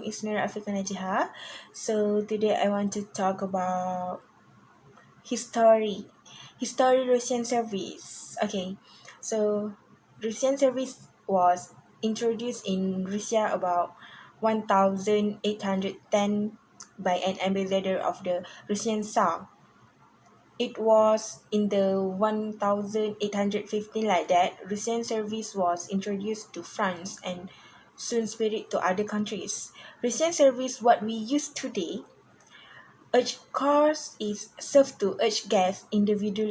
is Nura Afrika Najiha. So today I want to talk about history. History Russian service. Okay, so Russian service was introduced in Russia about 1810 by an ambassador of the Russian Tsar. It was in the 1815 like that Russian service was introduced to France and soon spread it to other countries. Russian service, what we use today, each course is served to each guest individually.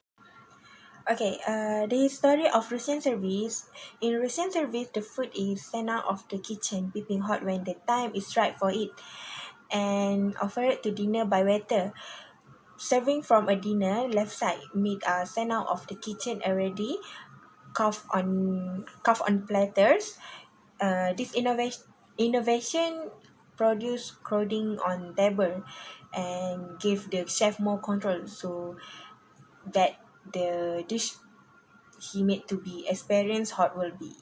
Okay, the history of Russian service. In Russian service, the food is sent out of the kitchen, piping hot when the time is right for it, and offered to dinner by waiter. Serving from a dinner, left side, meat are sent out of the kitchen already, carved on platters. This innovation produced crowding on table and gave the chef more control, so that the dish he made to be experienced hot will be.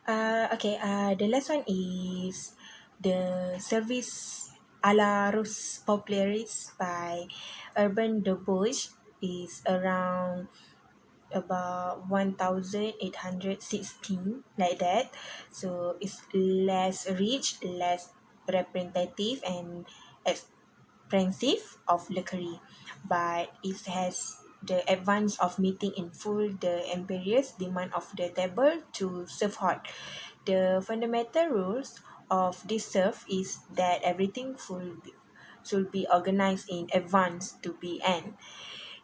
Okay. The last one is the service a la Rus Popularis by Urban de Bosch is around about 1816 like that, so it's less rich, less representative and expensive of luxury, but it has the advance of meeting in full the imperious demand of the table to serve hot. The fundamental rules of this serve is that everything should be organized in advance to be end.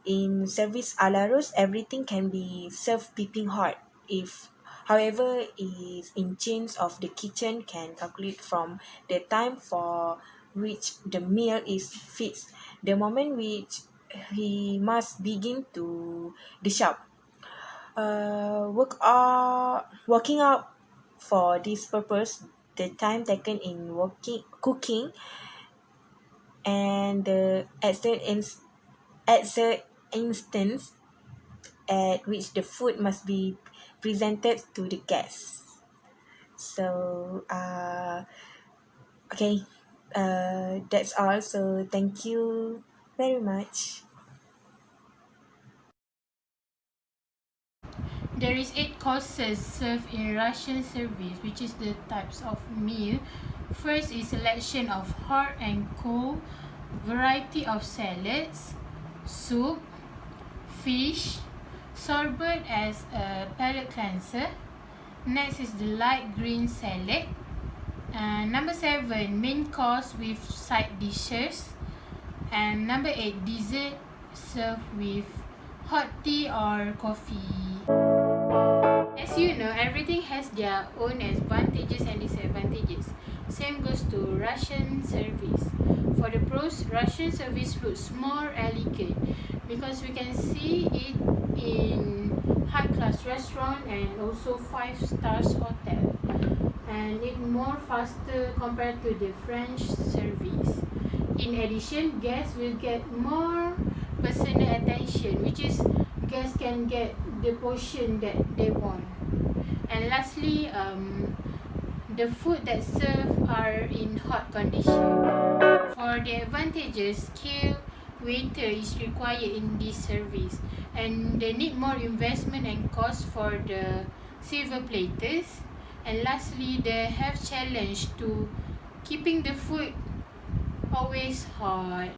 In service a la Rose, everything can be served piping hot. If, however, is in chains of the kitchen can calculate from the time for which the meal is fixed, the moment which he must begin to dish up. Working out for this purpose, the time taken in cooking, and at the instance at which the food must be presented to the guests. So, okay, that's all. So, thank you very much. There is 8 courses served in Russian service, which is the types of meal. First is selection of hot and cold, variety of salads, soup, fish, sorbet as a palate cleanser. Next is the light green salad. Number 7, main course with side dishes. And number 8, dessert served with hot tea or coffee. As you know, everything has their own advantages and disadvantages. Same goes to Russian service. For the pros, Russian service looks more elegant because we can see it in high-class restaurant and also 5 stars hotel, and it more faster compared to the French service. In addition, guests will get more personal attention, which is guests can get the portion that they want. And lastly, the food that served are in hot condition. For the advantages, skilled waiter is required in this service, and they need more investment and cost for the silver platers. And lastly, they have challenge to keeping the food always hot.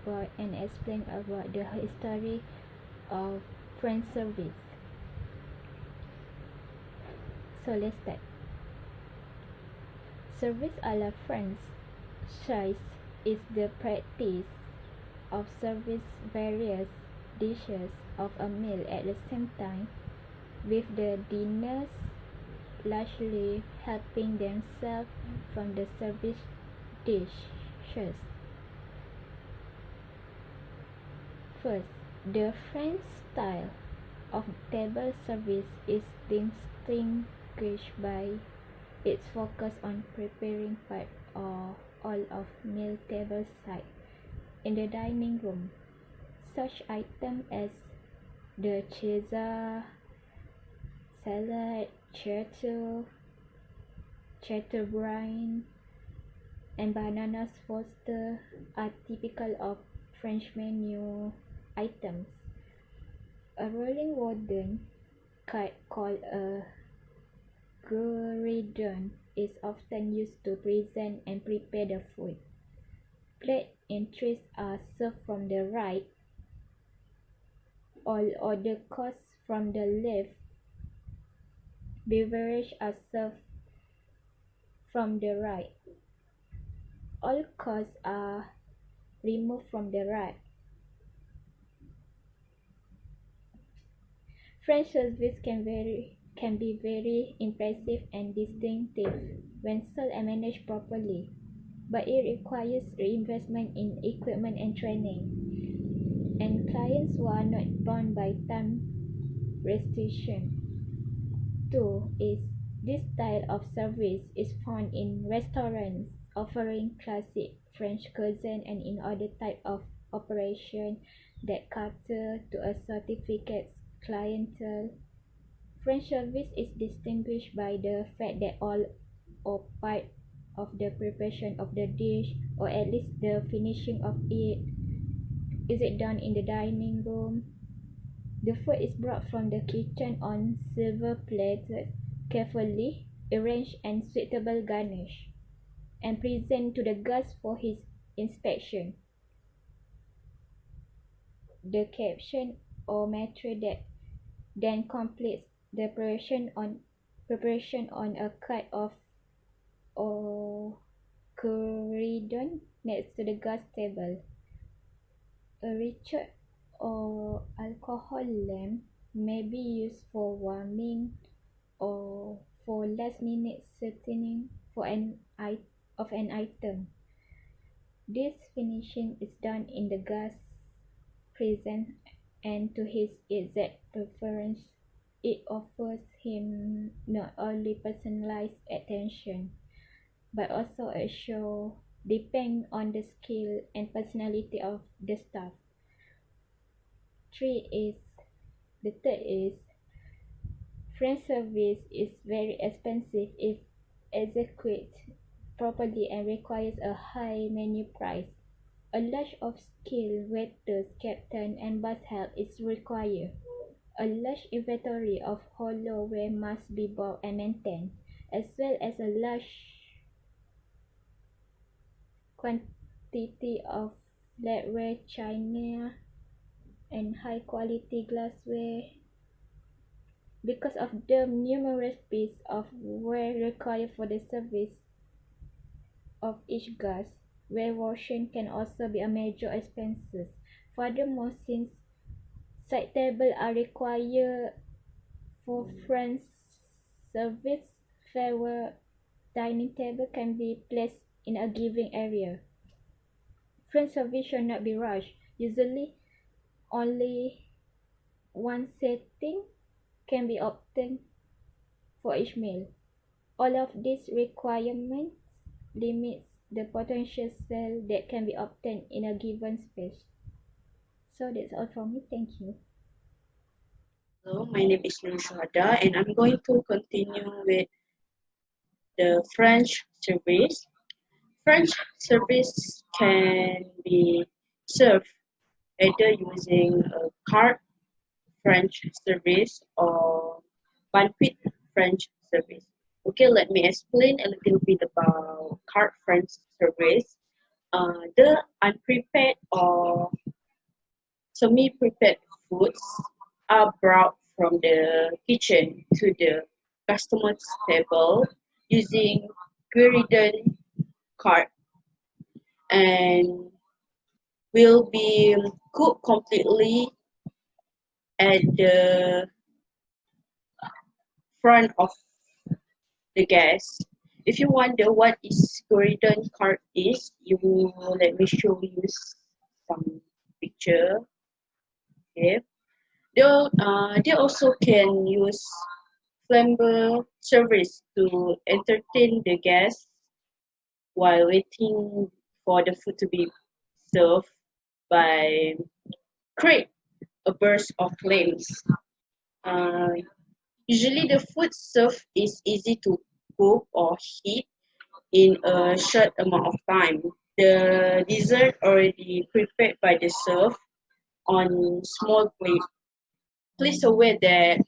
about and explain about the history of French service. So let's start. Service a la Française is the practice of serving various dishes of a meal at the same time, with the diners largely helping themselves from the service dishes. First, the French style of table service is distinguished by its focus on preparing part or all of meal table side in the dining room. Such items as the Caesar salad, chatterbrain, and bananas foster are typical of French menu items. A rolling wooden cart called a gueridon is often used to present and prepare the food. Plate and trays are served from the right. All other courses from the left. Beverages are served from the right. All courses are removed from the right. French service can be very impressive and distinctive when sold and managed properly, but it requires reinvestment in equipment and training, and clients who are not bound by time restriction. Two is this style of service is found in restaurants offering classic French cuisine and in other type of operation that cater to a certificate clientele. French service is distinguished by the fact that all or part of the preparation of the dish, or at least the finishing of it, is it done in the dining room. The food is brought from the kitchen on silver plates, carefully arranged and suitable garnish, and present to the guest for his inspection. The caption or maitre d' then completes the preparation on a cart of or corridon next to the guest table. A Richard or alcohol lamp may be used for warming or for last-minute seasoning of an item. This finishing is done in the guest's presence and to his exact preference. It offers him not only personalized attention, but also a show depend on the skill and personality of the staff. The third is French service is very expensive if executed properly and requires a high menu price. A large of skilled waiters, captain, and bus help is required. A large inventory of hollowware must be bought and maintained, as well as a large quantity of flatware, china, and high-quality glassware. Because of the numerous pieces of ware required for the service of each guest, ware washing can also be a major expense. Furthermore, since side tables are required for French service, fewer dining tables can be placed in a given area. French service should not be rushed. Usually, only one setting can be obtained for each meal. All of these requirements limits the potential sale that can be obtained in a given space. So that's all from me. Thank you. Hello, my name is Nurshada, and I'm going to continue with the French service. French service can be served either using a cart French service or banquet French service. Okay, let me explain a little bit about cart French service. the unprepared or semi-prepared foods are brought from the kitchen to the customer's table using Gueridon cart and will be cooked completely at the front of the gas. If you wonder what is Gueridon cart is, you let me show you some picture. Okay. They also can use flamber service to entertain the guests while waiting for the food to be served by create a burst of flames. Uh, Usually the food served is easy to cook or heat in a short amount of time. The dessert already prepared by the serve on small plate. Please aware that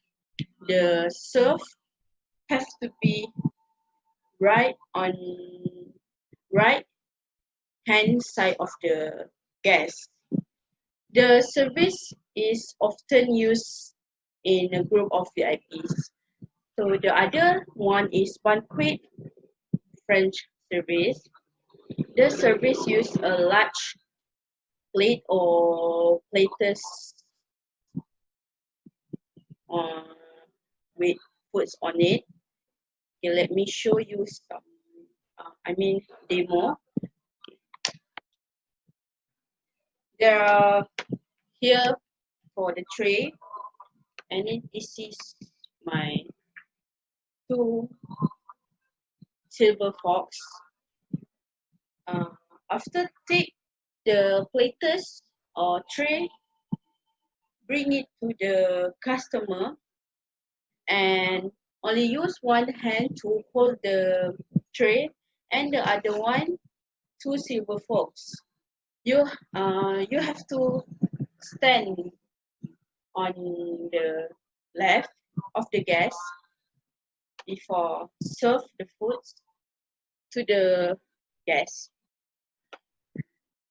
the serve has to be right on right hand side of the gas. The service is often used in a group of VIPs. So the other one is banquet French service. The service use a large plate or platters uh, with foods on it. Okay, let me show you some. Demo. There are here for the tray, and this is my two silver forks. Uh, After take the platters or tray, bring it to the customer and only use one hand to hold the tray and the other one two silver forks. You have to stand on the left of the gas before serve the food to the guest.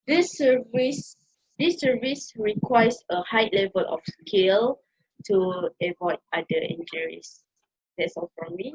This service this service requires a high level of skill to avoid other injuries. That's all from me.